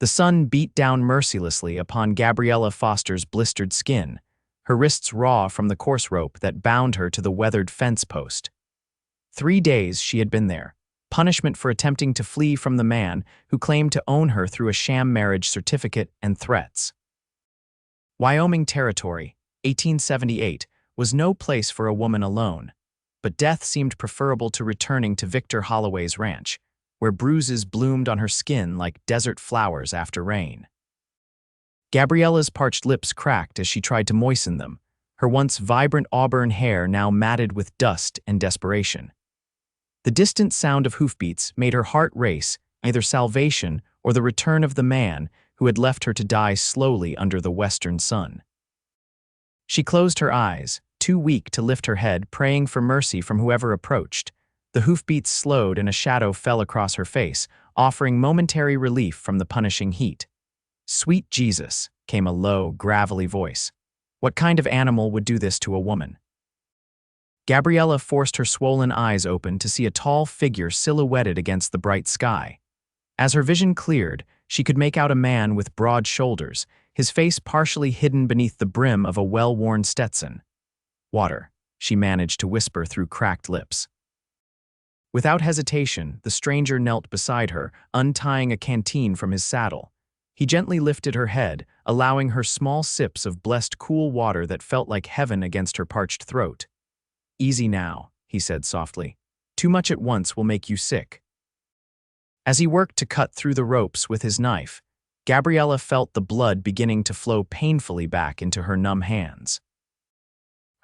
The sun beat down mercilessly upon Gabriella Foster's blistered skin, her wrists raw from the course rope that bound her to the weathered fence post. 3 days she had been there, punishment for attempting to flee from the man who claimed to own her through a sham marriage certificate and threats. Wyoming Territory, 1878, was no place for a woman alone, but death seemed preferable to returning to Victor Holloway's ranch, where bruises bloomed on her skin like desert flowers after rain. Gabriella's parched lips cracked as she tried to moisten them, her once vibrant auburn hair now matted with dust and desperation. The distant sound of hoofbeats made her heart race, either salvation or the return of the man who had left her to die slowly under the western sun. She closed her eyes, too weak to lift her head, praying for mercy from whoever approached. The hoofbeats slowed and a shadow fell across her face, offering momentary relief from the punishing heat. "Sweet Jesus," came a low, gravelly voice. "What kind of animal would do this to a woman?" Gabriella forced her swollen eyes open to see a tall figure silhouetted against the bright sky. As her vision cleared, she could make out a man with broad shoulders, his face partially hidden beneath the brim of a well-worn Stetson. "Water," she managed to whisper through cracked lips. Without hesitation, the stranger knelt beside her, untying a canteen from his saddle. He gently lifted her head, allowing her small sips of blessed cool water that felt like heaven against her parched throat. "Easy now," he said softly. "Too much at once will make you sick." As he worked to cut through the ropes with his knife, Gabriella felt the blood beginning to flow painfully back into her numb hands.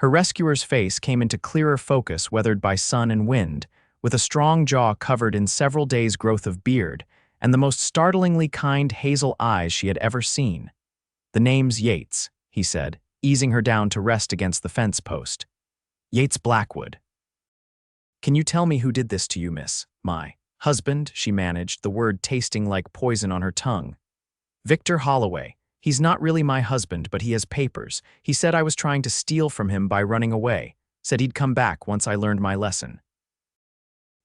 Her rescuer's face came into clearer focus, weathered by sun and wind, with a strong jaw covered in several days' growth of beard, and the most startlingly kind hazel eyes she had ever seen. "The name's Yates," he said, easing her down to rest against the fence post. "Yates Blackwood." "Can you tell me who did this to you, miss?" "My husband," she managed, the word tasting like poison on her tongue. "Victor Holloway. He's not really my husband, but he has papers. He said I was trying to steal from him by running away. Said he'd come back once I learned my lesson."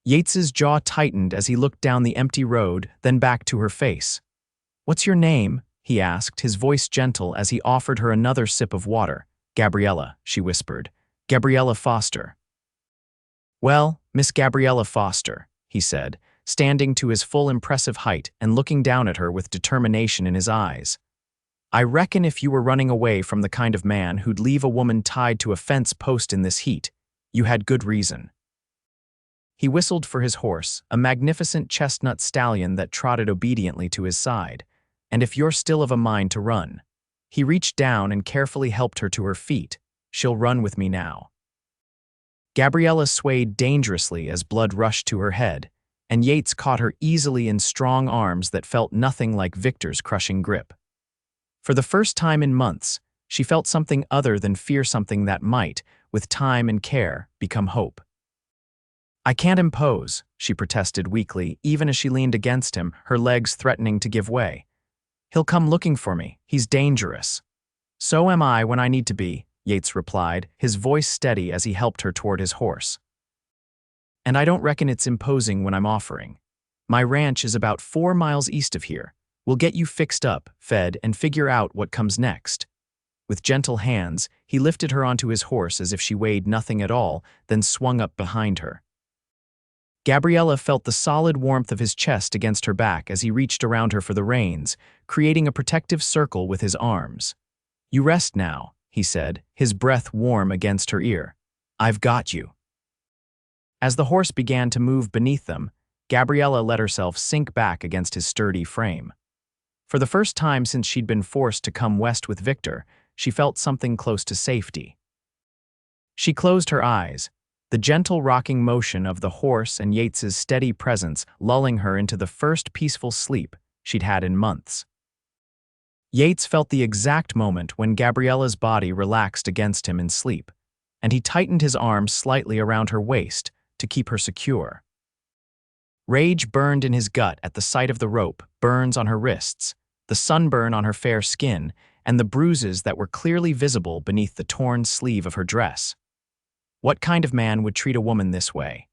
Yates's jaw tightened as he looked down the empty road, then back to her face. "What's your name?" he asked, his voice gentle as he offered her another sip of water. "Gabriella," she whispered. "Gabriella Foster." "Well, Miss Gabriella Foster," he said, standing to his full impressive height and looking down at her with determination in his eyes. "I reckon if you were running away from the kind of man who'd leave a woman tied to a fence post in this heat, you had good reason." He whistled for his horse, a magnificent chestnut stallion that trotted obediently to his side. "And if you're still of a mind to run." He reached down and carefully helped her to her feet. "She'll run with me now." Gabriella swayed dangerously as blood rushed to her head, and Yates caught her easily in strong arms that felt nothing like Victor's crushing grip. For the first time in months, she felt something other than fear, something that might, with time and care, become hope. "I can't impose," she protested weakly, even as she leaned against him, her legs threatening to give way. "He'll come looking for me. He's dangerous." "So am I when I need to be," Yates replied, his voice steady as he helped her toward his horse. "And I don't reckon it's imposing when I'm offering. My ranch is about 4 miles east of here. We'll get you fixed up, fed, and figure out what comes next." With gentle hands, he lifted her onto his horse as if she weighed nothing at all, then swung up behind her. Gabriella felt the solid warmth of his chest against her back as he reached around her for the reins, creating a protective circle with his arms. "You rest now," he said, his breath warm against her ear. "I've got you." As the horse began to move beneath them, Gabriella let herself sink back against his sturdy frame. For the first time since she'd been forced to come west with Victor, she felt something close to safety. She closed her eyes, the gentle rocking motion of the horse and Yates's steady presence lulling her into the first peaceful sleep she'd had in months. Yates felt the exact moment when Gabriella's body relaxed against him in sleep, and he tightened his arms slightly around her waist to keep her secure. Rage burned in his gut at the sight of the rope, burns on her wrists, the sunburn on her fair skin, and the bruises that were clearly visible beneath the torn sleeve of her dress. What kind of man would treat a woman this way?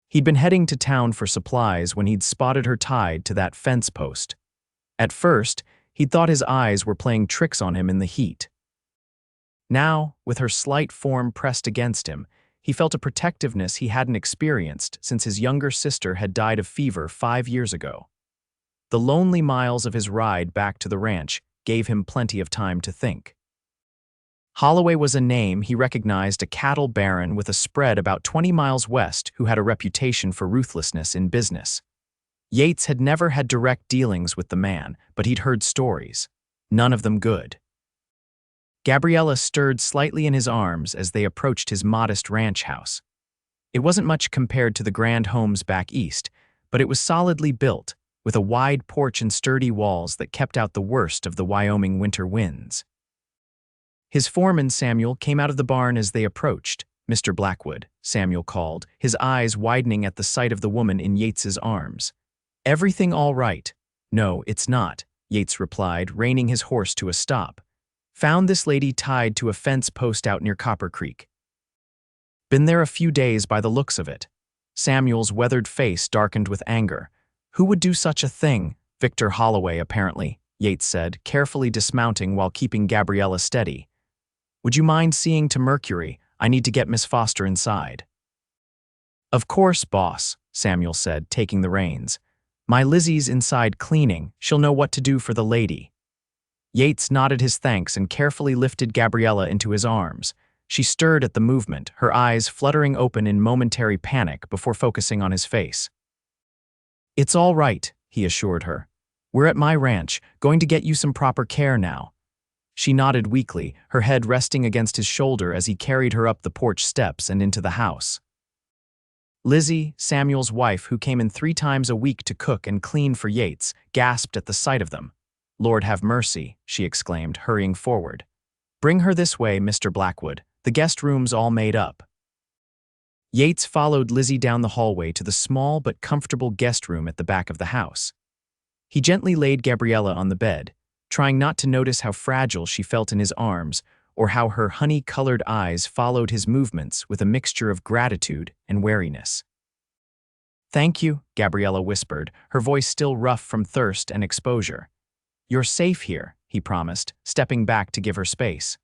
He'd been heading to town for supplies when he'd spotted her tied to that fence post. At first, he'd thought his eyes were playing tricks on him in the heat. Now, with her slight form pressed against him, he felt a protectiveness he hadn't experienced since his younger sister had died of fever 5 years ago. The lonely miles of his ride back to the ranch gave him plenty of time to think. Holloway was a name he recognized, a cattle baron with a spread about 20 miles west who had a reputation for ruthlessness in business. Yates had never had direct dealings with the man, but he'd heard stories. None of them good. Gabriella stirred slightly in his arms as they approached his modest ranch house. It wasn't much compared to the grand homes back east, but it was solidly built, with a wide porch and sturdy walls that kept out the worst of the Wyoming winter winds. His foreman, Samuel, came out of the barn as they approached. "Mr. Blackwood," Samuel called, his eyes widening at the sight of the woman in Yates's arms. "Everything all right?" "No, it's not," Yates replied, reining his horse to a stop. "Found this lady tied to a fence post out near Copper Creek. Been there a few days by the looks of it." Samuel's weathered face darkened with anger. "Who would do such a thing?" "Victor Holloway, apparently," Yates said, carefully dismounting while keeping Gabriella steady. "Would you mind seeing to Mercury? I need to get Miss Foster inside." "Of course, boss," Samuel said, taking the reins. "My Lizzie's inside cleaning. She'll know what to do for the lady." Yates nodded his thanks and carefully lifted Gabriella into his arms. She stirred at the movement, her eyes fluttering open in momentary panic before focusing on his face. "It's all right," he assured her. "We're at my ranch, going to get you some proper care now." She nodded weakly, her head resting against his shoulder as he carried her up the porch steps and into the house. Lizzie, Samuel's wife, who came in 3 times a week to cook and clean for Yates, gasped at the sight of them. "Lord have mercy," she exclaimed, hurrying forward. "Bring her this way, Mr. Blackwood. The guest room's all made up." Yates followed Lizzie down the hallway to the small but comfortable guest room at the back of the house. He gently laid Gabriella on the bed, trying not to notice how fragile she felt in his arms or how her honey-colored eyes followed his movements with a mixture of gratitude and wariness. "Thank you," Gabriella whispered, her voice still rough from thirst and exposure. "You're safe here," he promised, stepping back to give her space.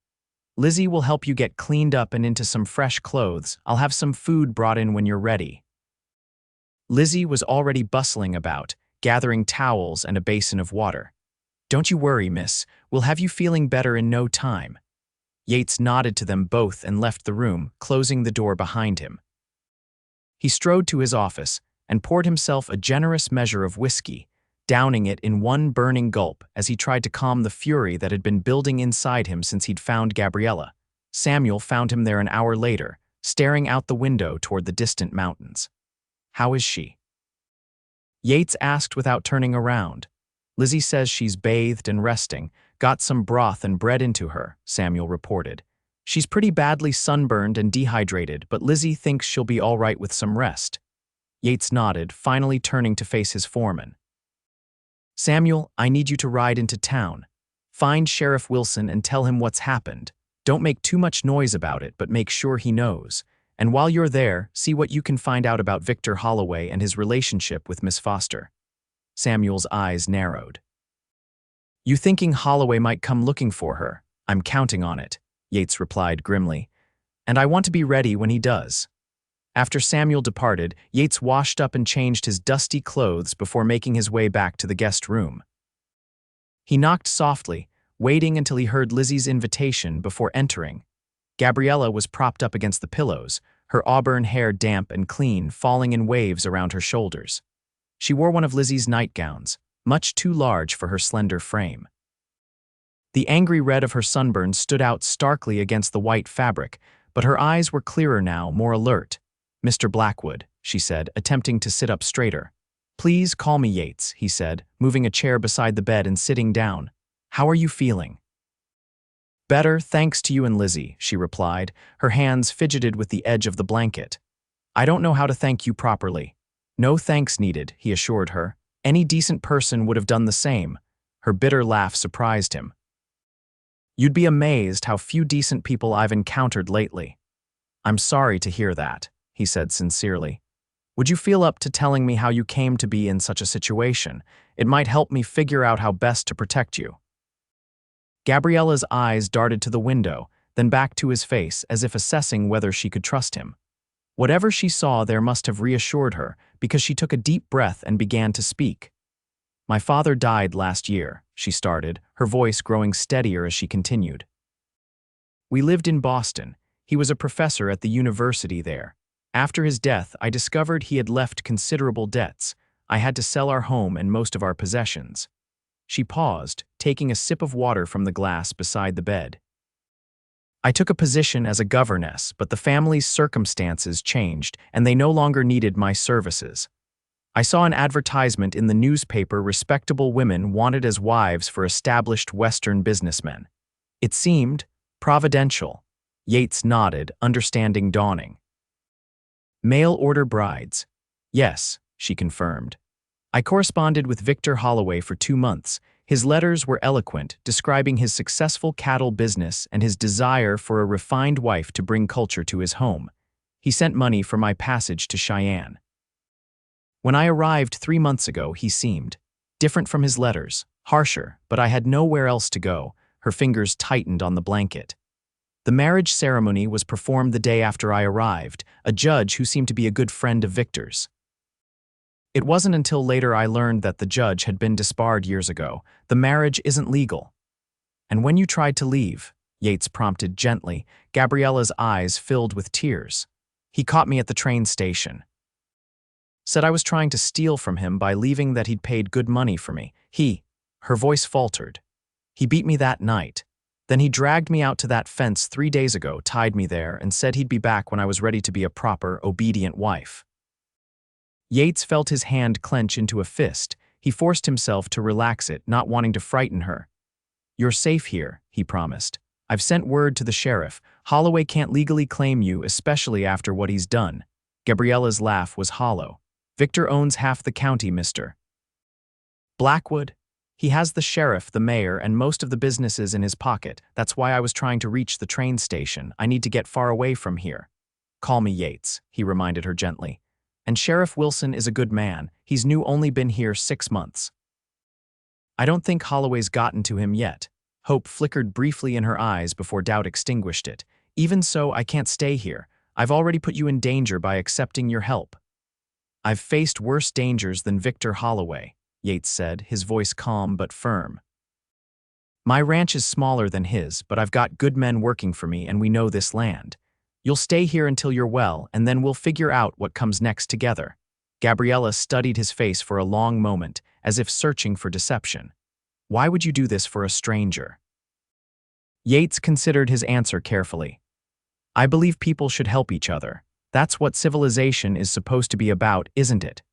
"Lizzie will help you get cleaned up and into some fresh clothes. I'll have some food brought in when you're ready." Lizzie was already bustling about, gathering towels and a basin of water. "Don't you worry, miss. We'll have you feeling better in no time." Yates nodded to them both and left the room, closing the door behind him. He strode to his office and poured himself a generous measure of whiskey, downing it in one burning gulp as he tried to calm the fury that had been building inside him since he'd found Gabriella. Samuel found him there an hour later, staring out the window toward the distant mountains. "How is she?" Yates asked without turning around. "Lizzie says she's bathed and resting, got some broth and bread into her," Samuel reported. "She's pretty badly sunburned and dehydrated, but Lizzie thinks she'll be all right with some rest." Yates nodded, finally turning to face his foreman. "Samuel, I need you to ride into town. Find Sheriff Wilson and tell him what's happened. Don't make too much noise about it, but make sure he knows. And while you're there, see what you can find out about Victor Holloway and his relationship with Miss Foster." Samuel's eyes narrowed. "You thinking Holloway might come looking for her? I'm counting on it," Yates replied grimly. "And I want to be ready when he does." After Samuel departed, Yates washed up and changed his dusty clothes before making his way back to the guest room. He knocked softly, waiting until he heard Lizzie's invitation before entering. Gabriella was propped up against the pillows, her auburn hair damp and clean, falling in waves around her shoulders. She wore one of Lizzie's nightgowns, much too large for her slender frame. The angry red of her sunburn stood out starkly against the white fabric, but her eyes were clearer now, more alert. "Mr. Blackwood," she said, attempting to sit up straighter. "Please call me Yates," he said, moving a chair beside the bed and sitting down. "How are you feeling?" "Better, thanks to you and Lizzie," she replied, her hands fidgeted with the edge of the blanket. "I don't know how to thank you properly." "No thanks needed," he assured her. "Any decent person would have done the same." Her bitter laugh surprised him. "You'd be amazed how few decent people I've encountered lately." "I'm sorry to hear that," he said sincerely. "Would you feel up to telling me how you came to be in such a situation? It might help me figure out how best to protect you." Gabriella's eyes darted to the window, then back to his face as if assessing whether she could trust him. Whatever she saw there must have reassured her, because she took a deep breath and began to speak. "My father died last year," she started, her voice growing steadier as she continued. "We lived in Boston. He was a professor at the university there. After his death, I discovered he had left considerable debts. I had to sell our home and most of our possessions." She paused, taking a sip of water from the glass beside the bed. "I took a position as a governess, but the family's circumstances changed, and they no longer needed my services. I saw an advertisement in the newspaper respectable women wanted as wives for established Western businessmen. It seemed providential." Yates nodded, understanding dawning. "Mail-order brides." "Yes," she confirmed. "I corresponded with Victor Holloway for 2 months. His letters were eloquent, describing his successful cattle business and his desire for a refined wife to bring culture to his home. He sent money for my passage to Cheyenne. When I arrived 3 months ago, he seemed different from his letters, harsher, but I had nowhere else to go." Her fingers tightened on the blanket. "The marriage ceremony was performed the day after I arrived, a judge who seemed to be a good friend of Victor's. It wasn't until later I learned that the judge had been disbarred years ago. The marriage isn't legal." "And when you tried to leave," Yates prompted gently, Gabriella's eyes filled with tears. "He caught me at the train station. Said I was trying to steal from him by leaving, that he'd paid good money for me. Her voice faltered. "He beat me that night. Then he dragged me out to that fence 3 days ago, tied me there, and said he'd be back when I was ready to be a proper, obedient wife." Yates felt his hand clench into a fist. He forced himself to relax it, not wanting to frighten her. "You're safe here," he promised. "I've sent word to the sheriff. Holloway can't legally claim you, especially after what he's done." Gabriella's laugh was hollow. "Victor owns half the county, Mr. Blackwood. He has the sheriff, the mayor, and most of the businesses in his pocket. That's why I was trying to reach the train station. I need to get far away from here." "Call me Yates," he reminded her gently. "And Sheriff Wilson is a good man. He's only been here 6 months. I don't think Holloway's gotten to him yet." Hope flickered briefly in her eyes before doubt extinguished it. "Even so, I can't stay here. I've already put you in danger by accepting your help." "I've faced worse dangers than Victor Holloway," Yates said, his voice calm but firm. "My ranch is smaller than his, but I've got good men working for me, and we know this land. You'll stay here until you're well, and then we'll figure out what comes next together." Gabriella studied his face for a long moment, as if searching for deception. "Why would you do this for a stranger?" Yates considered his answer carefully. "I believe people should help each other. That's what civilization is supposed to be about, isn't it?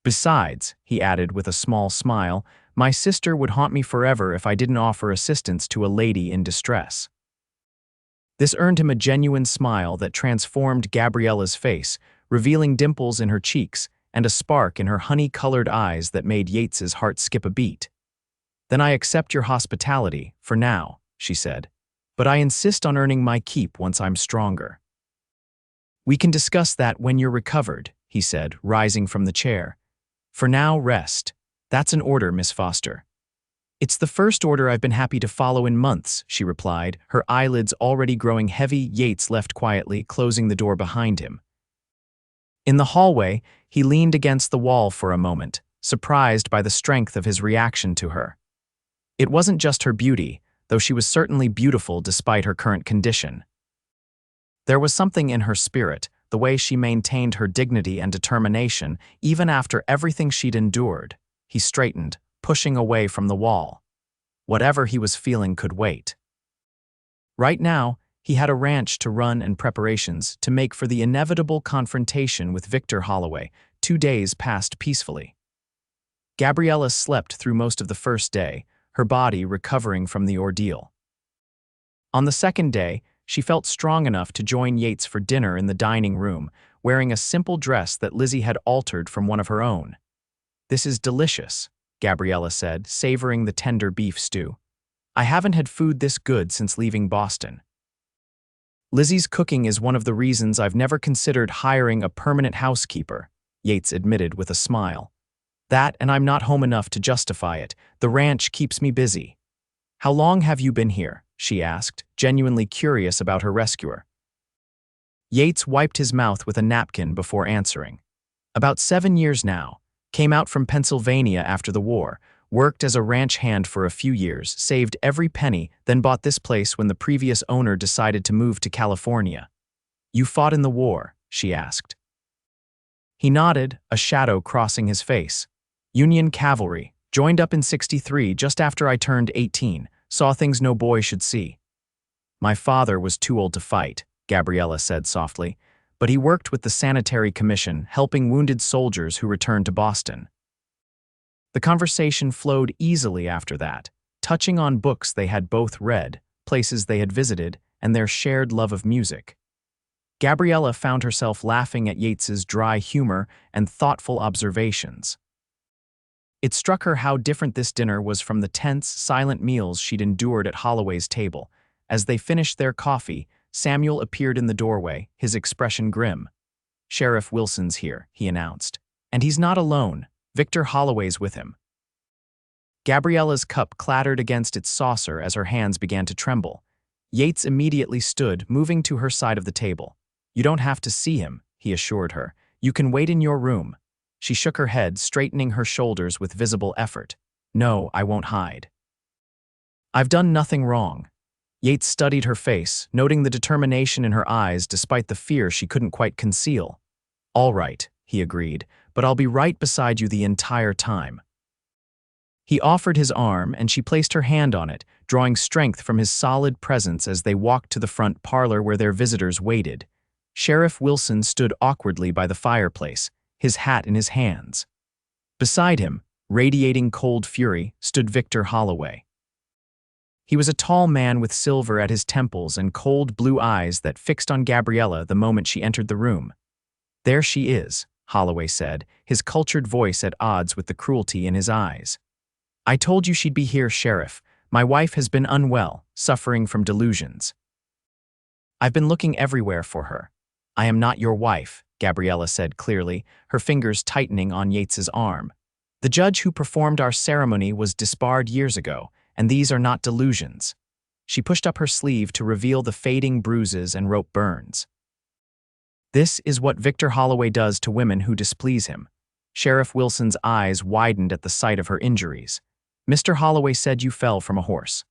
Besides," he added with a small smile, "my sister would haunt me forever if I didn't offer assistance to a lady in distress." This earned him a genuine smile that transformed Gabriella's face, revealing dimples in her cheeks and a spark in her honey-colored eyes that made Yates's heart skip a beat. "Then I accept your hospitality, for now," she said. "But I insist on earning my keep once I'm stronger." "We can discuss that when you're recovered," he said, rising from the chair. "For now, rest. That's an order, Miss Foster." "It's the first order I've been happy to follow in months," she replied, her eyelids already growing heavy. Yates left quietly, closing the door behind him. In the hallway, he leaned against the wall for a moment, surprised by the strength of his reaction to her. It wasn't just her beauty, though she was certainly beautiful despite her current condition. There was something in her spirit, the way she maintained her dignity and determination, even after everything she'd endured. He straightened, pushing away from the wall. Whatever he was feeling could wait. Right now, he had a ranch to run and preparations to make for the inevitable confrontation with Victor Holloway. 2 days passed peacefully. Gabriella slept through most of the first day, her body recovering from the ordeal. On the second day, she felt strong enough to join Yates for dinner in the dining room, wearing a simple dress that Lizzie had altered from one of her own. "This is delicious," Gabriella said, savoring the tender beef stew. "I haven't had food this good since leaving Boston." "Lizzie's cooking is one of the reasons I've never considered hiring a permanent housekeeper," Yates admitted with a smile. That, and I'm not home enough to justify it. The ranch keeps me busy." "How long have you been here?" she asked, genuinely curious about her rescuer. Yates wiped his mouth with a napkin before answering. "About 7 years now. Came out from Pennsylvania after the war, worked as a ranch hand for a few years, saved every penny, then bought this place when the previous owner decided to move to California." "You fought in the war?" she asked. He nodded, a shadow crossing his face. "Union cavalry. Joined up in '63 just after I turned 18, saw things no boy should see." "My father was too old to fight," Gabriella said softly, "but he worked with the Sanitary Commission, helping wounded soldiers who returned to Boston." The conversation flowed easily after that, touching on books they had both read, places they had visited, and their shared love of music. Gabriella found herself laughing at Yates's dry humor and thoughtful observations. It struck her how different this dinner was from the tense, silent meals she'd endured at Holloway's table. As they finished their coffee, Samuel appeared in the doorway, his expression grim. "Sheriff Wilson's here," he announced. "And he's not alone. Victor Holloway's with him." Gabriella's cup clattered against its saucer as her hands began to tremble. Yates immediately stood, moving to her side of the table. "You don't have to see him," he assured her. "You can wait in your room." She shook her head, straightening her shoulders with visible effort. "No, I won't hide." "I've done nothing wrong." Yates studied her face, noting the determination in her eyes despite the fear she couldn't quite conceal. "All right," he agreed, "but I'll be right beside you the entire time." He offered his arm, and she placed her hand on it, drawing strength from his solid presence as they walked to the front parlor where their visitors waited. Sheriff Wilson stood awkwardly by the fireplace, his hat in his hands. Beside him, radiating cold fury, stood Victor Holloway. He was a tall man with silver at his temples and cold blue eyes that fixed on Gabriella the moment she entered the room. "There she is," Holloway said, his cultured voice at odds with the cruelty in his eyes. "I told you she'd be here, Sheriff. My wife has been unwell, suffering from delusions. I've been looking everywhere for her." "I am not your wife," Gabriella said clearly, her fingers tightening on Yates's arm. "The judge who performed our ceremony was disbarred years ago, and these are not delusions." She pushed up her sleeve to reveal the fading bruises and rope burns. "This is what Victor Holloway does to women who displease him." Sheriff Wilson's eyes widened at the sight of her injuries. "Mr. Holloway said you fell from a horse.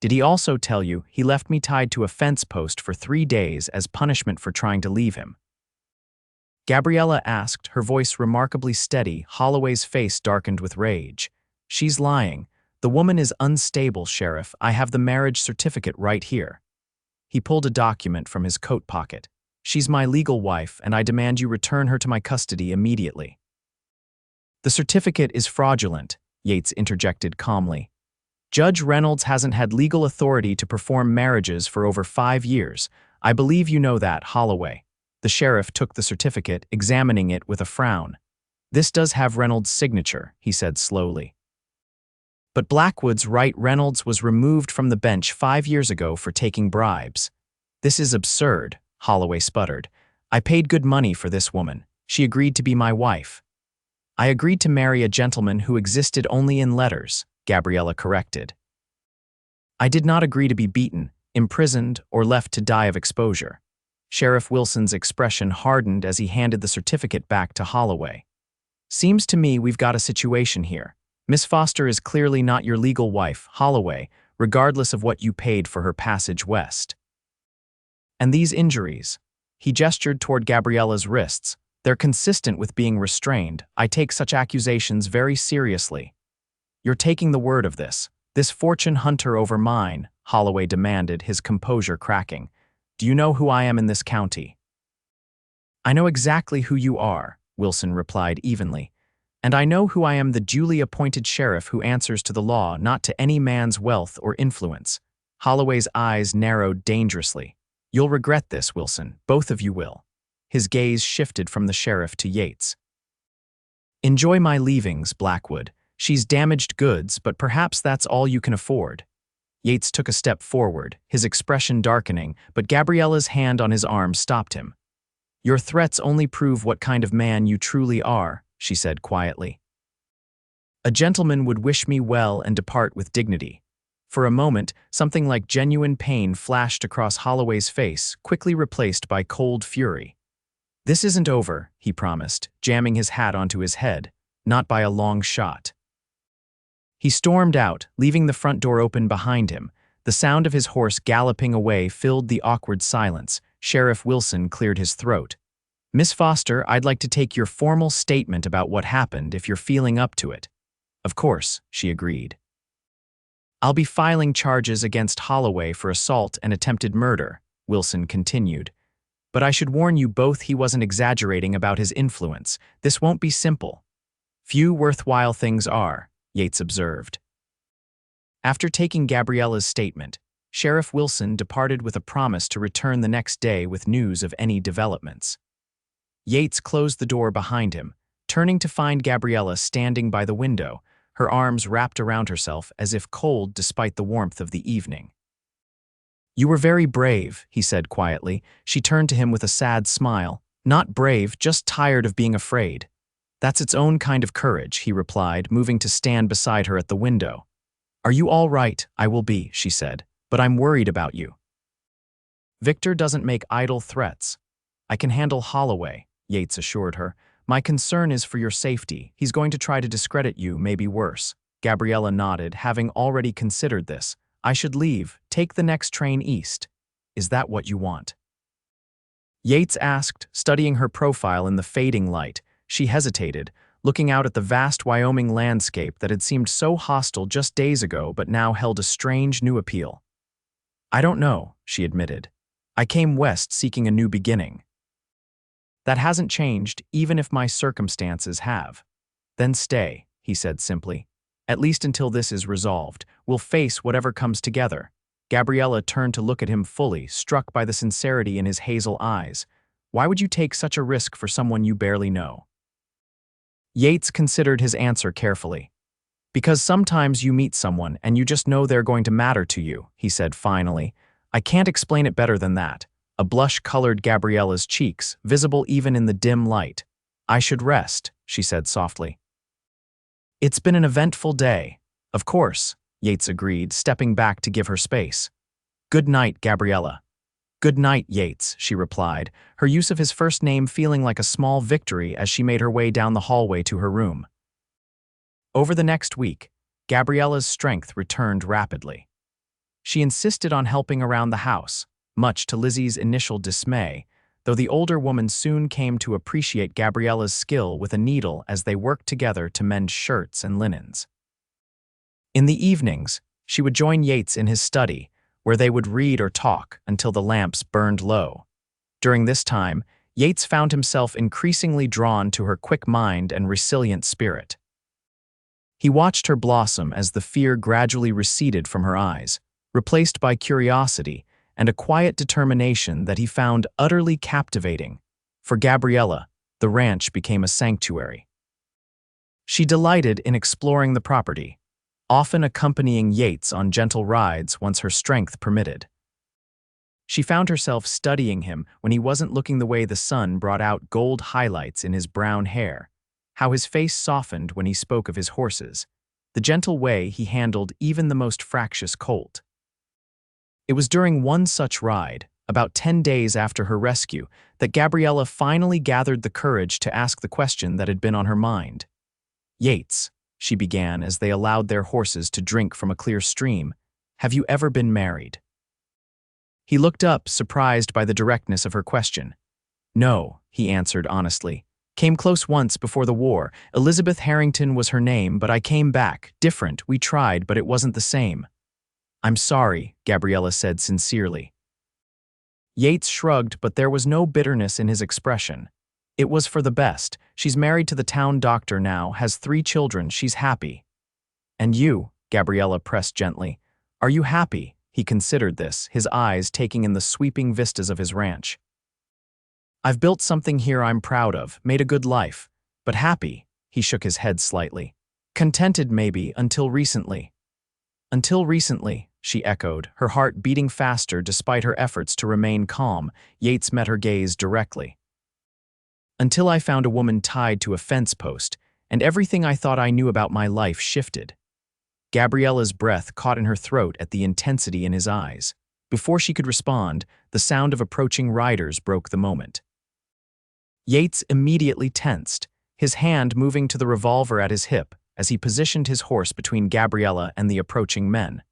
Did he also tell you he left me tied to a fence post for 3 days as punishment for trying to leave him?" Gabriella asked, her voice remarkably steady. Holloway's face darkened with rage. "She's lying. The woman is unstable, Sheriff. I have the marriage certificate right here." He pulled a document from his coat pocket. "She's my legal wife, and I demand you return her to my custody immediately." "The certificate is fraudulent," Yates interjected calmly. "Judge Reynolds hasn't had legal authority to perform marriages for over 5 years. I believe you know that, Holloway." The sheriff took the certificate, examining it with a frown. "This does have Reynolds' signature," he said slowly. "But Blackwood's right. Reynolds was removed from the bench 5 years ago for taking bribes." "This is absurd," Holloway sputtered. "I paid good money for this woman. She agreed to be my wife." "I agreed to marry a gentleman who existed only in letters," Gabriella corrected. "I did not agree to be beaten, imprisoned, or left to die of exposure." Sheriff Wilson's expression hardened as he handed the certificate back to Holloway. "Seems to me we've got a situation here. Miss Foster is clearly not your legal wife, Holloway, regardless of what you paid for her passage west. And these injuries," he gestured toward Gabriella's wrists, "they're consistent with being restrained. I take such accusations very seriously." "You're taking the word of this fortune hunter over mine," Holloway demanded, his composure cracking. "Do you know who I am in this county?" "I know exactly who you are," Wilson replied evenly. "And I know who I am, the duly appointed sheriff who answers to the law, not to any man's wealth or influence." Holloway's eyes narrowed dangerously. "You'll regret this, Wilson. Both of you will." His gaze shifted from the sheriff to Yates. "Enjoy my leavings, Blackwood. She's damaged goods, but perhaps that's all you can afford." Yates took a step forward, his expression darkening, but Gabriella's hand on his arm stopped him. "Your threats only prove what kind of man you truly are," she said quietly. A gentleman would wish me well and depart with dignity. For a moment, something like genuine pain flashed across Holloway's face, quickly replaced by cold fury. "This isn't over," he promised, jamming his hat onto his head, "not by a long shot." He stormed out, leaving the front door open behind him. The sound of his horse galloping away filled the awkward silence. Sheriff Wilson cleared his throat. "Miss Foster, I'd like to take your formal statement about what happened if you're feeling up to it." "Of course," she agreed. "I'll be filing charges against Holloway for assault and attempted murder," Wilson continued. "But I should warn you both he wasn't exaggerating about his influence. This won't be simple." "Few worthwhile things are," Yates observed. After taking Gabriella's statement, Sheriff Wilson departed with a promise to return the next day with news of any developments. Yates closed the door behind him, turning to find Gabriella standing by the window, her arms wrapped around herself as if cold despite the warmth of the evening. "You were very brave," he said quietly. She turned to him with a sad smile. "Not brave, just tired of being afraid." "That's its own kind of courage," he replied, moving to stand beside her at the window. "Are you all right?" "I will be," she said, "but I'm worried about you." "Victor doesn't make idle threats." "I can handle Holloway," Yates assured her. "My concern is for your safety. He's going to try to discredit you, maybe worse." Gabriella nodded, having already considered this. "I should leave. Take the next train east." "Is that what you want?" Yates asked, studying her profile in the fading light. She hesitated, looking out at the vast Wyoming landscape that had seemed so hostile just days ago but now held a strange new appeal. "I don't know," she admitted. "I came west seeking a new beginning." "That hasn't changed, even if my circumstances have." "Then stay," he said simply. "At least until this is resolved. We'll face whatever comes together." Gabriella turned to look at him fully, struck by the sincerity in his hazel eyes. "Why would you take such a risk for someone you barely know?" Yates considered his answer carefully. "Because sometimes you meet someone and you just know they're going to matter to you," he said finally. "I can't explain it better than that." A blush colored Gabriella's cheeks, visible even in the dim light. "I should rest," she said softly. "It's been an eventful day." "Of course," Yates agreed, stepping back to give her space. "Good night, Gabriella." "Good night, Yates," she replied, her use of his first name feeling like a small victory as she made her way down the hallway to her room. Over the next week, Gabriella's strength returned rapidly. She insisted on helping around the house, much to Lizzie's initial dismay, though the older woman soon came to appreciate Gabriella's skill with a needle as they worked together to mend shirts and linens. In the evenings, she would join Yates in his study, where they would read or talk until the lamps burned low. During this time, Yates found himself increasingly drawn to her quick mind and resilient spirit. He watched her blossom as the fear gradually receded from her eyes, replaced by curiosity and a quiet determination that he found utterly captivating. For Gabriella, the ranch became a sanctuary. She delighted in exploring the property, often accompanying Yates on gentle rides once her strength permitted. She found herself studying him when he wasn't looking the way the sun brought out gold highlights in his brown hair, how his face softened when he spoke of his horses, the gentle way he handled even the most fractious colt. It was during one such ride, about 10 days after her rescue, that Gabriella finally gathered the courage to ask the question that had been on her mind. "Yates," she began as they allowed their horses to drink from a clear stream, "have you ever been married?" He looked up, surprised by the directness of her question. "No," he answered honestly. "Came close once before the war. Elizabeth Harrington was her name, but I came back. Different. We tried, but it wasn't the same." "I'm sorry," Gabriella said sincerely. Yates shrugged, but there was no bitterness in his expression. "It was for the best. She's married to the town doctor now, has 3 children, she's happy." "And you?" Gabriella pressed gently. "Are you happy?" He considered this, his eyes taking in the sweeping vistas of his ranch. "I've built something here I'm proud of, made a good life. But happy?" He shook his head slightly. "Contented maybe, until recently." "Until recently," she echoed, her heart beating faster despite her efforts to remain calm. Yates met her gaze directly. "Until I found a woman tied to a fence post, and everything I thought I knew about my life shifted. Gabriella's breath caught in her throat at the intensity in his eyes. Before she could respond, the sound of approaching riders broke the moment. Yates immediately tensed, his hand moving to the revolver at his hip as he positioned his horse between Gabriella and the approaching men.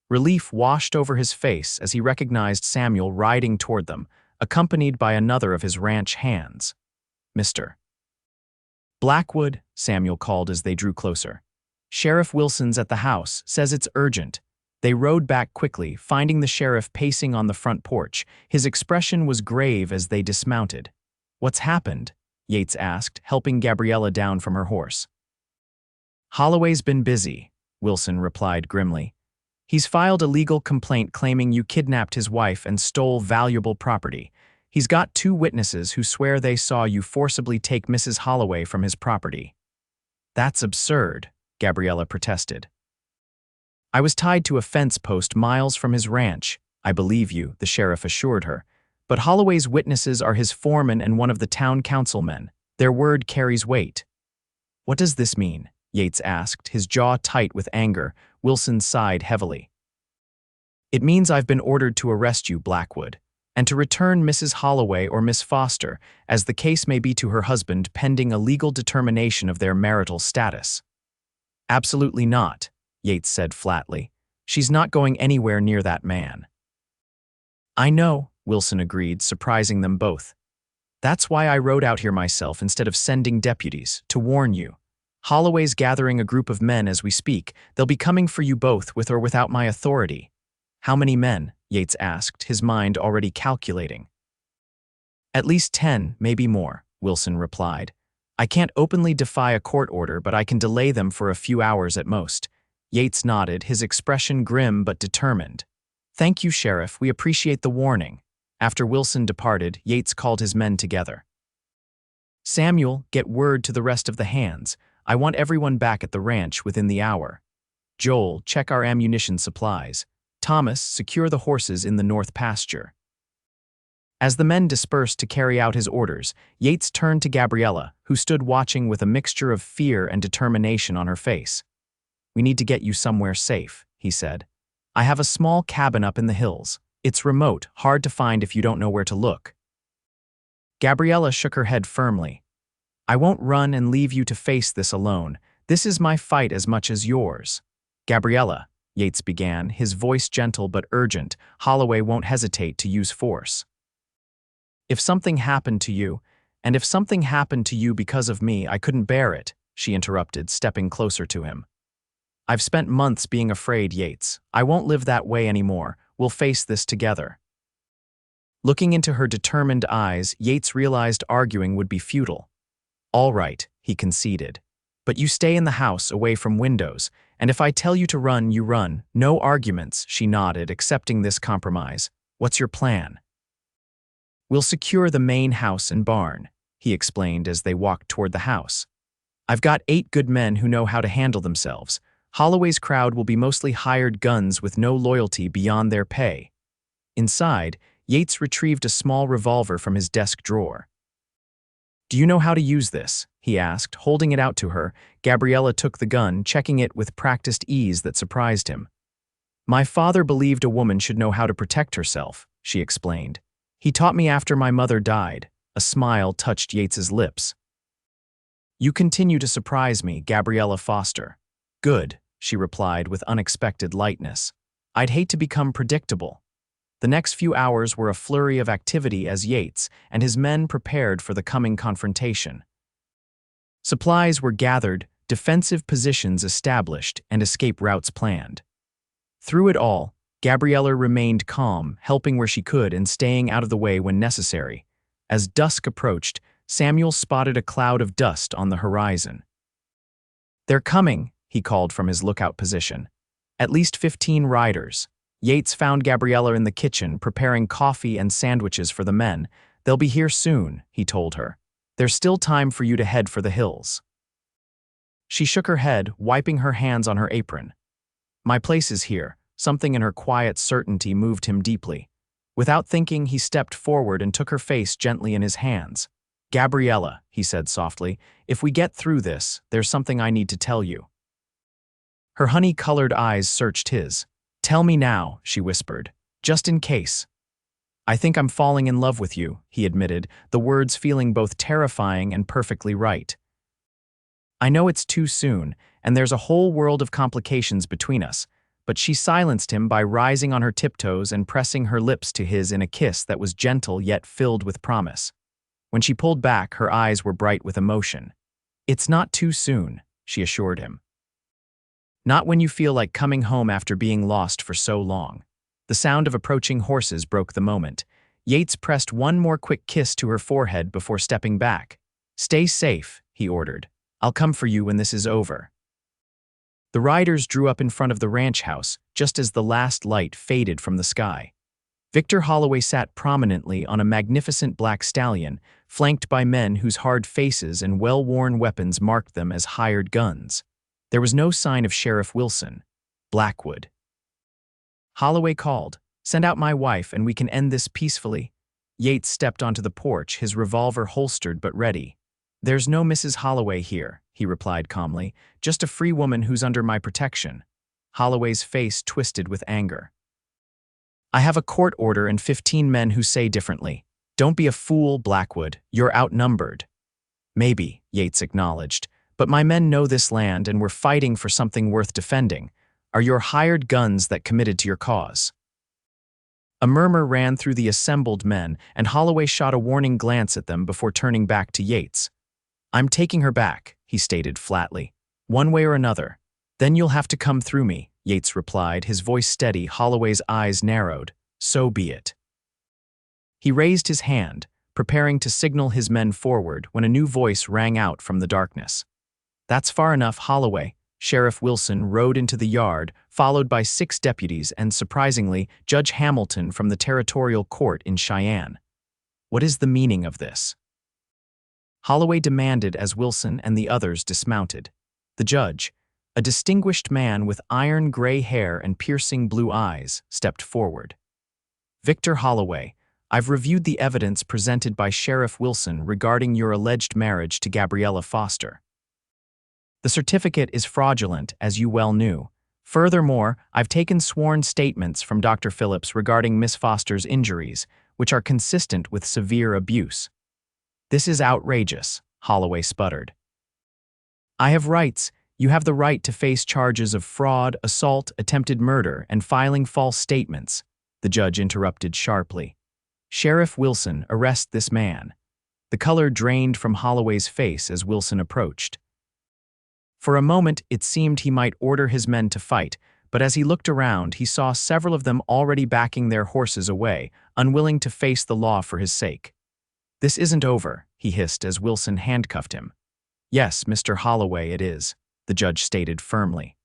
Relief washed over his face as he recognized Samuel riding toward them, accompanied by another of his ranch hands. "Mr. Blackwood," Samuel called as they drew closer. "Sheriff Wilson's at the house, says it's urgent." They rode back quickly, finding the sheriff pacing on the front porch. His expression was grave as they dismounted. "What's happened?" Yates asked, helping Gabriella down from her horse. "Holloway's been busy," Wilson replied grimly. "He's filed a legal complaint claiming you kidnapped his wife and stole valuable property. He's got 2 witnesses who swear they saw you forcibly take Mrs. Holloway from his property." "That's absurd," Gabriella protested. "I was tied to a fence post miles from his ranch." "I believe you," the sheriff assured her. "But Holloway's witnesses are his foreman and one of the town councilmen. Their word carries weight." "What does this mean?" Yates asked, his jaw tight with anger. Wilson sighed heavily. "It means I've been ordered to arrest you, Blackwood, and to return Mrs. Holloway or Miss Foster, as the case may be, to her husband pending a legal determination of their marital status." "Absolutely not," Yates said flatly. "She's not going anywhere near that man." "I know," Wilson agreed, surprising them both. "That's why I rode out here myself instead of sending deputies, to warn you. Holloway's gathering a group of men as we speak. They'll be coming for you both, with or without my authority." "How many men?" Yates asked, his mind already calculating. "At least 10, maybe more," Wilson replied. "I can't openly defy a court order, but I can delay them for a few hours at most." Yates nodded, his expression grim but determined. "Thank you, Sheriff. We appreciate the warning." After Wilson departed, Yates called his men together. "Samuel, get word to the rest of the hands. I want everyone back at the ranch within the hour. Joel, check our ammunition supplies. Thomas, secure the horses in the north pasture." As the men dispersed to carry out his orders, Yates turned to Gabriella, who stood watching with a mixture of fear and determination on her face. "We need to get you somewhere safe," he said. "I have a small cabin up in the hills. It's remote, hard to find if you don't know where to look." Gabriella shook her head firmly. "I won't run and leave you to face this alone. This is my fight as much as yours." "Gabriella," Yates began, his voice gentle but urgent, "Holloway won't hesitate to use force. If something happened to you, and if something happened to you because of me, I couldn't bear it," she interrupted, stepping closer to him. "I've spent months being afraid, Yates. I won't live that way anymore. We'll face this together." Looking into her determined eyes, Yates realized arguing would be futile. "All right," he conceded. "But you stay in the house, away from windows, and if I tell you to run, you run. No arguments," she nodded, accepting this compromise. "What's your plan?" "We'll secure the main house and barn," he explained as they walked toward the house. "I've got 8 good men who know how to handle themselves. Holloway's crowd will be mostly hired guns with no loyalty beyond their pay." Inside, Yates retrieved a small revolver from his desk drawer. "Do you know how to use this?" he asked, holding it out to her. Gabriella took the gun, checking it with practiced ease that surprised him. "My father believed a woman should know how to protect herself," she explained. "He taught me after my mother died." A smile touched Yates's lips. "You continue to surprise me, Gabriella Foster." "Good," she replied with unexpected lightness. "I'd hate to become predictable." The next few hours were a flurry of activity as Yates and his men prepared for the coming confrontation. Supplies were gathered, defensive positions established, and escape routes planned. Through it all, Gabriella remained calm, helping where she could and staying out of the way when necessary. As dusk approached, Samuel spotted a cloud of dust on the horizon. "They're coming," he called from his lookout position. "At least 15 riders." Yates found Gabriella in the kitchen, preparing coffee and sandwiches for the men. "They'll be here soon," he told her. "There's still time for you to head for the hills." She shook her head, wiping her hands on her apron. "My place is here." Something in her quiet certainty moved him deeply. Without thinking, he stepped forward and took her face gently in his hands. Gabriella, he said softly, if we get through this, there's something I need to tell you. Her honey-colored eyes searched his. Tell me now, she whispered, just in case. I think I'm falling in love with you, he admitted, the words feeling both terrifying and perfectly right. I know it's too soon, and there's a whole world of complications between us, but she silenced him by rising on her tiptoes and pressing her lips to his in a kiss that was gentle yet filled with promise. When she pulled back, her eyes were bright with emotion. It's not too soon, she assured him. Not when you feel like coming home after being lost for so long. The sound of approaching horses broke the moment. Yates pressed one more quick kiss to her forehead before stepping back. Stay safe, he ordered. I'll come for you when this is over. The riders drew up in front of the ranch house just as the last light faded from the sky. Victor Holloway sat prominently on a magnificent black stallion, flanked by men whose hard faces and well-worn weapons marked them as hired guns. There was no sign of Sheriff Wilson. Blackwood. Holloway called, "Send out my wife and we can end this peacefully." Yates stepped onto the porch, his revolver holstered but ready. "There's no Mrs. Holloway here," he replied calmly, "just a free woman who's under my protection." Holloway's face twisted with anger. "I have a court order and 15 men who say differently. Don't be a fool, Blackwood. You're outnumbered." "Maybe," Yates acknowledged, "but my men know this land and we're fighting for something worth defending. Are your hired guns that committed to your cause?" A murmur ran through the assembled men, and Holloway shot a warning glance at them before turning back to Yates. "I'm taking her back," he stated flatly. "One way or another. Then you'll have to come through me," Yates replied, his voice steady. Holloway's eyes narrowed. "So be it." He raised his hand, preparing to signal his men forward when a new voice rang out from the darkness. "That's far enough, Holloway." Sheriff Wilson rode into the yard, followed by 6 deputies and, surprisingly, Judge Hamilton from the Territorial Court in Cheyenne. "What is the meaning of this?" Holloway demanded as Wilson and the others dismounted. The judge, a distinguished man with iron gray hair and piercing blue eyes, stepped forward. "Victor Holloway, I've reviewed the evidence presented by Sheriff Wilson regarding your alleged marriage to Gabriella Foster. The certificate is fraudulent, as you well knew. Furthermore, I've taken sworn statements from Dr. Phillips regarding Miss Foster's injuries, which are consistent with severe abuse." "This is outrageous," Holloway sputtered. "I have rights. You have the right to face charges of fraud, assault, attempted murder, and filing false statements," the judge interrupted sharply. "Sheriff Wilson, arrest this man." The color drained from Holloway's face as Wilson approached. For a moment, it seemed he might order his men to fight, but as he looked around, he saw several of them already backing their horses away, unwilling to face the law for his sake. "This isn't over," he hissed as Wilson handcuffed him. "Yes, Mr. Holloway, it is," the judge stated firmly.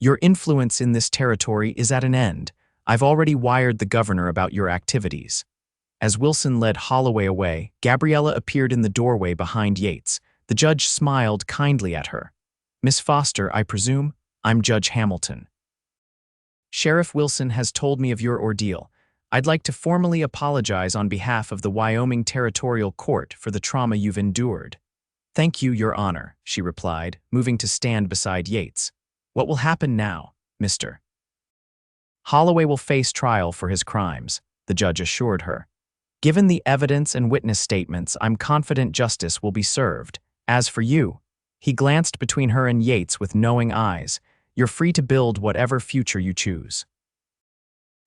"Your influence in this territory is at an end. I've already wired the governor about your activities." As Wilson led Holloway away, Gabriella appeared in the doorway behind Yates. The judge smiled kindly at her. "Miss Foster, I presume? I'm Judge Hamilton. Sheriff Wilson has told me of your ordeal. I'd like to formally apologize on behalf of the Wyoming Territorial Court for the trauma you've endured." "Thank you, Your Honor," she replied, moving to stand beside Yates. "What will happen now, Mr.?" "Holloway will face trial for his crimes," the judge assured her. "Given the evidence and witness statements, I'm confident justice will be served. As for you," he glanced between her and Yates with knowing eyes, "you're free to build whatever future you choose."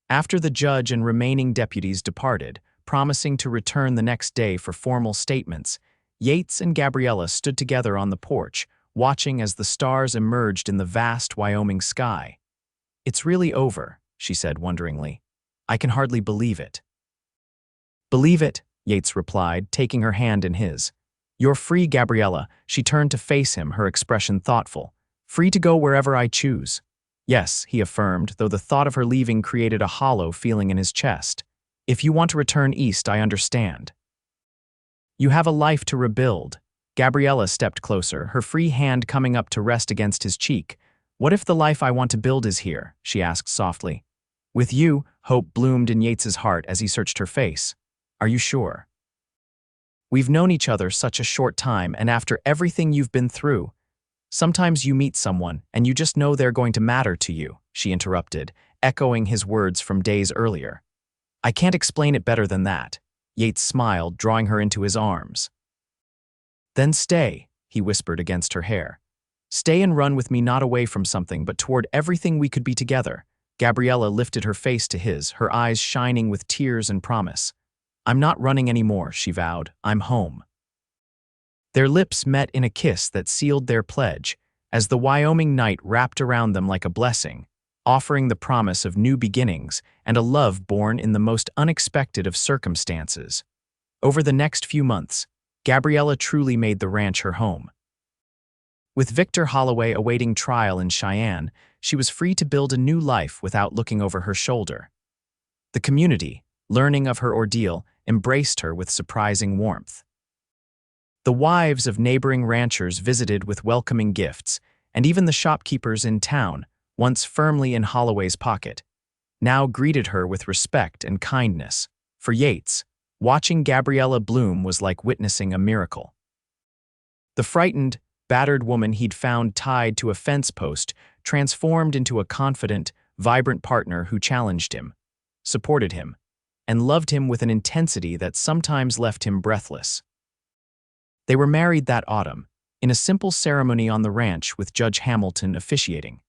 After the judge and remaining deputies departed, promising to return the next day for formal statements, Yates and Gabriella stood together on the porch, watching as the stars emerged in the vast Wyoming sky. "It's really over," she said wonderingly. "I can hardly believe it." "Believe it," Yates replied, taking her hand in his. "You're free, Gabriella." She turned to face him, her expression thoughtful. "Free to go wherever I choose." "Yes," he affirmed, though the thought of her leaving created a hollow feeling in his chest. "If you want to return east, I understand." "You have a life to rebuild." Gabriella stepped closer, her free hand coming up to rest against his cheek. "What if the life I want to build is here?" she asked softly. "With you," hope bloomed in Yates's heart as he searched her face. "Are you sure?" We've known each other such a short time, and after everything you've been through, sometimes you meet someone and you just know they're going to matter to you," she interrupted, echoing his words from days earlier. "I can't explain it better than that." Yates smiled, drawing her into his arms. "Then stay," he whispered against her hair. "Stay and run with me, not away from something, but toward everything we could be together." Gabriella lifted her face to his, her eyes shining with tears and promise. "I'm not running anymore," she vowed. "I'm home." Their lips met in a kiss that sealed their pledge, as the Wyoming night wrapped around them like a blessing, offering the promise of new beginnings and a love born in the most unexpected of circumstances. Over the next few months, Gabriella truly made the ranch her home. With Victor Holloway awaiting trial in Cheyenne, she was free to build a new life without looking over her shoulder. The community, learning of her ordeal, embraced her with surprising warmth. The wives of neighboring ranchers visited with welcoming gifts, and even the shopkeepers in town, once firmly in Holloway's pocket, now greeted her with respect and kindness. For Yates, watching Gabriella bloom was like witnessing a miracle. The frightened, battered woman he'd found tied to a fence post transformed into a confident, vibrant partner who challenged him, supported him, and loved him with an intensity that sometimes left him breathless. They were married that autumn, in a simple ceremony on the ranch with Judge Hamilton officiating.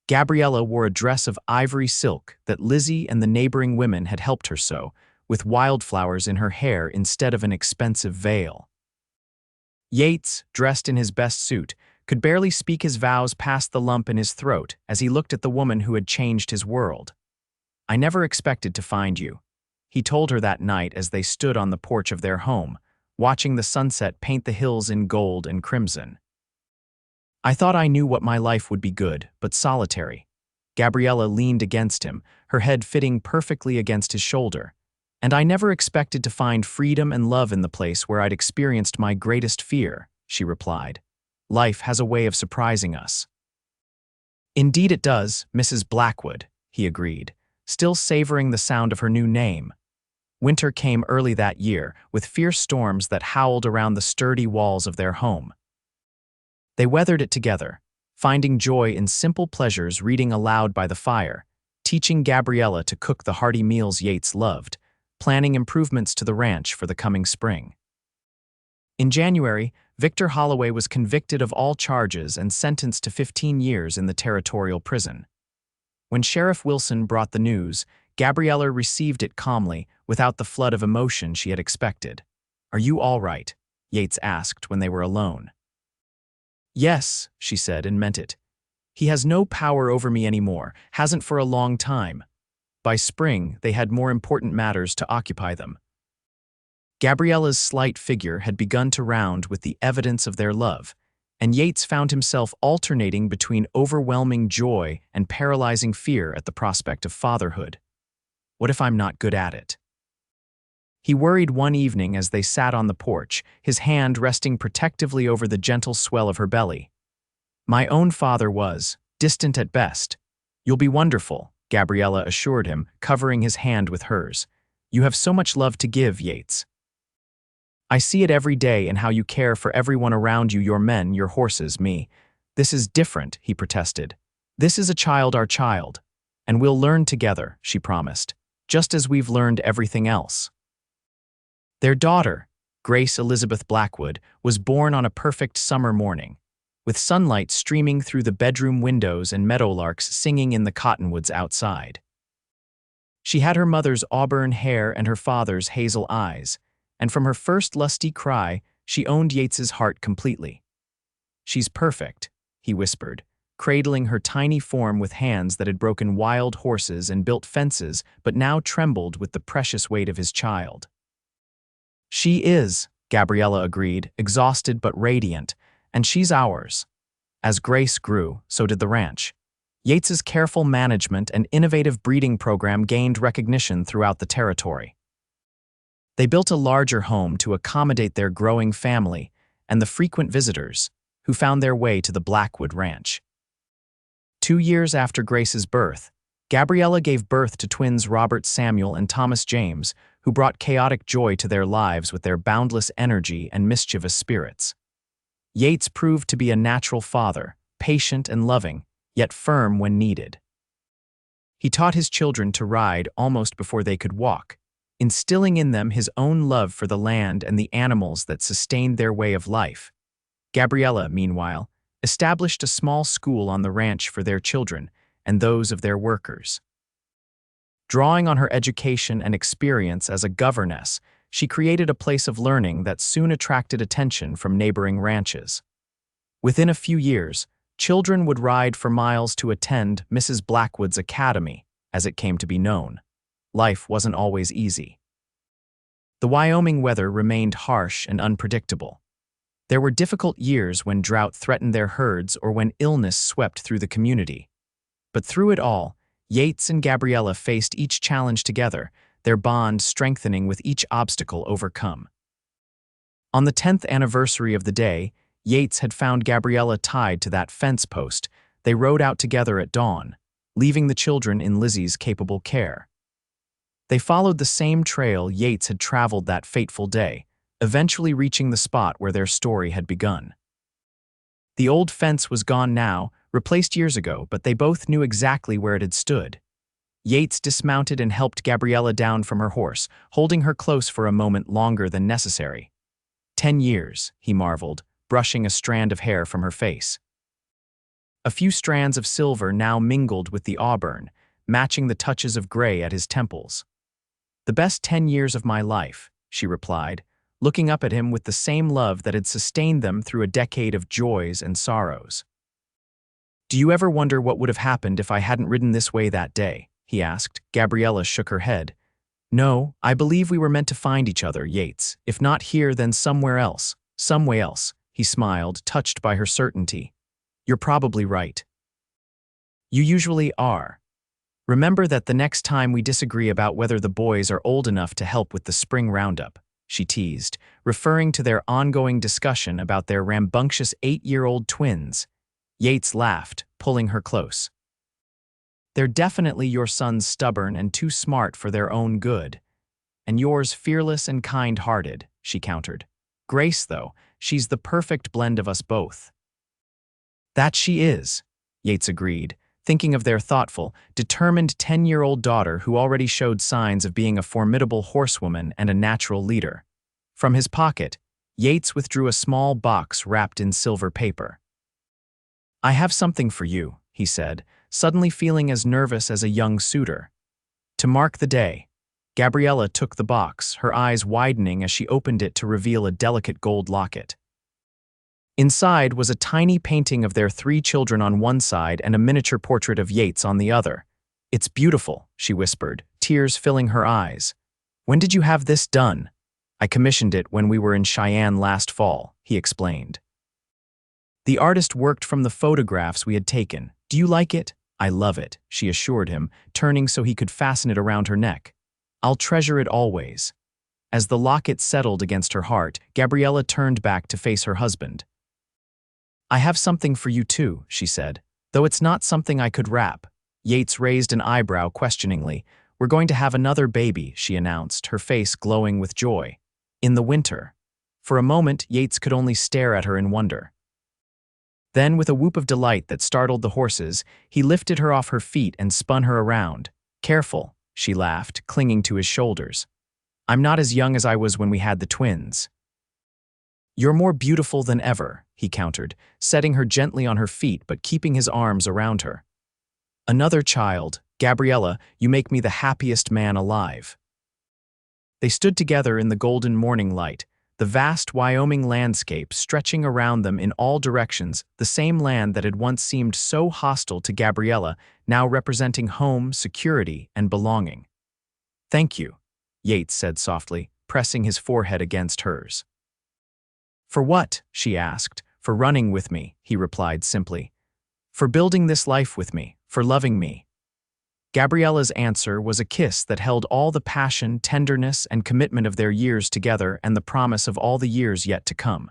Gabriella wore a dress of ivory silk that Lizzie and the neighboring women had helped her sew, with wildflowers in her hair instead of an expensive veil. Yates, dressed in his best suit, could barely speak his vows past the lump in his throat as he looked at the woman who had changed his world. "I never expected to find you," he told her that night as they stood on the porch of their home, watching the sunset paint the hills in gold and crimson. "I thought I knew what my life would be good, but solitary." Gabriella leaned against him, her head fitting perfectly against his shoulder. "And I never expected to find freedom and love in the place where I'd experienced my greatest fear," she replied. "Life has a way of surprising us." "Indeed it does, Mrs. Blackwood," he agreed, still savoring the sound of her new name. Winter came early that year, with fierce storms that howled around the sturdy walls of their home. They weathered it together, finding joy in simple pleasures, reading aloud by the fire, teaching Gabriella to cook the hearty meals Yates loved, planning improvements to the ranch for the coming spring. In January, Victor Holloway was convicted of all charges and sentenced to 15 years in the territorial prison. When Sheriff Wilson brought the news, Gabriella received it calmly, without the flood of emotion she had expected. "Are you all right?" Yates asked when they were alone. "Yes," she said, and meant it. "He has no power over me anymore, hasn't for a long time." By spring, they had more important matters to occupy them. Gabriella's slight figure had begun to round with the evidence of their love, and Yates found himself alternating between overwhelming joy and paralyzing fear at the prospect of fatherhood. What if I'm not good at it? He worried one evening as they sat on the porch, his hand resting protectively over the gentle swell of her belly. "My own father was, distant at best. You'll be wonderful," Gabriella assured him, covering his hand with hers. "You have so much love to give, Yates. I see it every day in how you care for everyone around you, your men, your horses, me. This is different," he protested. "This is our child. And we'll learn together," she promised, "just as we've learned everything else." Their daughter, Grace Elizabeth Blackwood, was born on a perfect summer morning, with sunlight streaming through the bedroom windows and meadowlarks singing in the cottonwoods outside. She had her mother's auburn hair and her father's hazel eyes, and from her first lusty cry, she owned Yates's heart completely. "She's perfect," he whispered, cradling her tiny form with hands that had broken wild horses and built fences but now trembled with the precious weight of his child. "She is," Gabriella agreed, exhausted but radiant, "and she's ours." As Grace grew, so did the ranch. Yates's careful management and innovative breeding program gained recognition throughout the territory. They built a larger home to accommodate their growing family and the frequent visitors who found their way to the Blackwood Ranch. 2 years after Grace's birth, Gabriella gave birth to twins Robert Samuel and Thomas James, who brought chaotic joy to their lives with their boundless energy and mischievous spirits. Yates proved to be a natural father, patient and loving, yet firm when needed. He taught his children to ride almost before they could walk, instilling in them his own love for the land and the animals that sustained their way of life. Gabriella, meanwhile, established a small school on the ranch for their children and those of their workers. Drawing on her education and experience as a governess, she created a place of learning that soon attracted attention from neighboring ranches. Within a few years, children would ride for miles to attend Mrs. Blackwood's academy, as it came to be known. Life wasn't always easy. The Wyoming weather remained harsh and unpredictable. There were difficult years when drought threatened their herds or when illness swept through the community. But through it all, Yates and Gabriella faced each challenge together, their bond strengthening with each obstacle overcome. On the 10th anniversary of the day, Yates had found Gabriella tied to that fence post. They rode out together at dawn, leaving the children in Lizzie's capable care. They followed the same trail Yates had traveled that fateful day, eventually reaching the spot where their story had begun. The old fence was gone now, replaced years ago, but they both knew exactly where it had stood. Yates dismounted and helped Gabriella down from her horse, holding her close for a moment longer than necessary. 10 years, he marveled, brushing a strand of hair from her face. A few strands of silver now mingled with the auburn, matching the touches of gray at his temples. "The best 10 years of my life," she replied, looking up at him with the same love that had sustained them through a decade of joys and sorrows. "Do you ever wonder what would have happened if I hadn't ridden this way that day?" he asked. Gabriella shook her head. "No, I believe we were meant to find each other, Yates. If not here, then somewhere else. Some way else," he smiled, touched by her certainty. "You're probably right. You usually are. Remember that the next time we disagree about whether the boys are old enough to help with the spring roundup," she teased, referring to their ongoing discussion about their rambunctious 8-year-old twins. Yates laughed, pulling her close. "They're definitely your son's stubborn and too smart for their own good. And yours fearless and kind-hearted," she countered. "Grace, though, she's the perfect blend of us both." "That she is," Yates agreed, thinking of their thoughtful, determined 10-year-old daughter who already showed signs of being a formidable horsewoman and a natural leader. From his pocket, Yates withdrew a small box wrapped in silver paper. "I have something for you," he said, suddenly feeling as nervous as a young suitor. To mark the day, Gabriella took the box, her eyes widening as she opened it to reveal a delicate gold locket. Inside was a tiny painting of their 3 children on one side and a miniature portrait of Yates on the other. "It's beautiful," she whispered, tears filling her eyes. "When did you have this done?" "I commissioned it when we were in Cheyenne last fall," he explained. "The artist worked from the photographs we had taken. Do you like it?" "I love it," she assured him, turning so he could fasten it around her neck. "I'll treasure it always." As the locket settled against her heart, Gabriella turned back to face her husband. "I have something for you too," she said, "though it's not something I could wrap." Yates raised an eyebrow questioningly. "We're going to have another baby," she announced, her face glowing with joy. "In the winter." For a moment, Yates could only stare at her in wonder. Then, with a whoop of delight that startled the horses, he lifted her off her feet and spun her around. "Careful," she laughed, clinging to his shoulders. "I'm not as young as I was when we had the twins." "You're more beautiful than ever," he countered, setting her gently on her feet but keeping his arms around her. "Another child. Gabriella, you make me the happiest man alive." They stood together in the golden morning light, the vast Wyoming landscape stretching around them in all directions, the same land that had once seemed so hostile to Gabriella, now representing home, security, and belonging. "Thank you," Yates said softly, pressing his forehead against hers. "For what?" she asked. "For running with me," he replied simply. "For building this life with me, for loving me." Gabriella's answer was a kiss that held all the passion, tenderness, and commitment of their years together and the promise of all the years yet to come.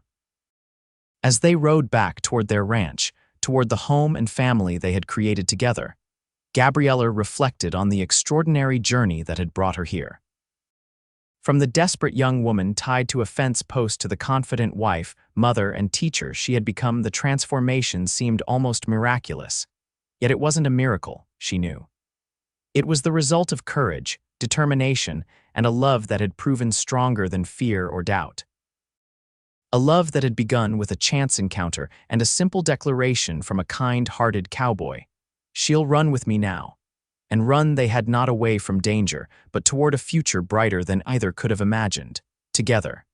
As they rode back toward their ranch, toward the home and family they had created together, Gabriella reflected on the extraordinary journey that had brought her here. From the desperate young woman tied to a fence post to the confident wife, mother, and teacher she had become, the transformation seemed almost miraculous. Yet it wasn't a miracle, she knew. It was the result of courage, determination, and a love that had proven stronger than fear or doubt. A love that had begun with a chance encounter and a simple declaration from a kind-hearted cowboy. "She'll run with me now." And run they had, not away from danger, but toward a future brighter than either could have imagined, together.